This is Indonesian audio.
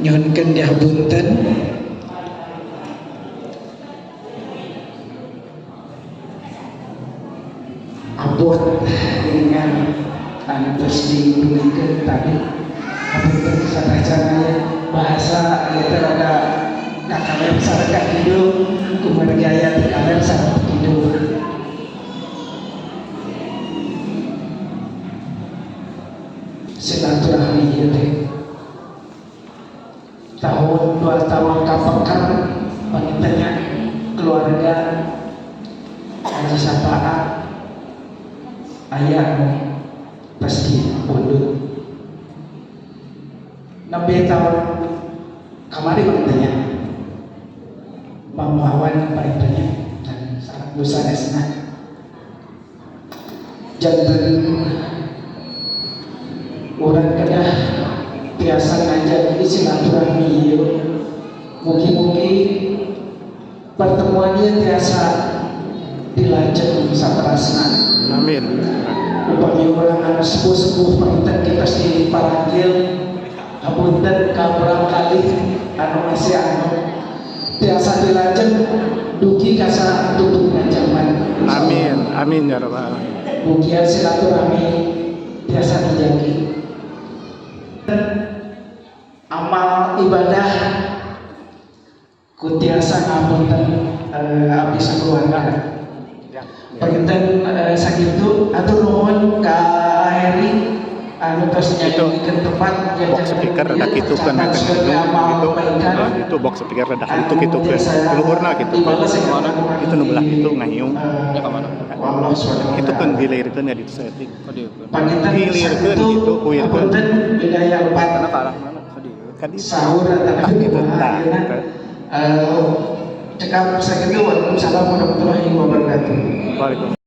nyuhunkeun dihapunten. Abot dengan terus diberikan tadi hapunten sadayana bahasa eta rada kakalem sareng kidul kumaha gaya kakalem sareng kidul. Silaturahmi ieu teh tahun 2 tahun kapekar panitanya keluarga Haji Sapaan aya pasti pundut 6 tahun kamari panitanya pamahawan panitanya dan sangat busanesna janten urang kedah biasa ngajak silaturahmi ieu mugi-mugi pertemuan ieu tiasa dilajeng saperasna. Amin. Upami urang anu sepuh-sepuh panginten kita dipanggil hapunten ka urang kalih anu masih anu tiasa dilajeng dugi kasa tutupna zaman. Amin. Amin ya rabbal alamin. Mugi silaturahmi tiasa dijaga. Amal ibadah kutiasa ngapunten abdi sakeluarga. Panginten sakitu atur nuhun ka Heri anu tos nyanyiikeun tempat Box speaker rada kitu kan itu box speaker rada kitu luhurna kitu itu nu belah kitu ngahiung ya ka mana itu kan dilirikeun ya di setting dilirikeun gitu kuirkeun bidaya lepat kana ka arah mana ka dieu sahur eta gitu tah cekap sakitu. Waalaikumsalam warahmatullahi wabarakatuh. Waalaikumsalam.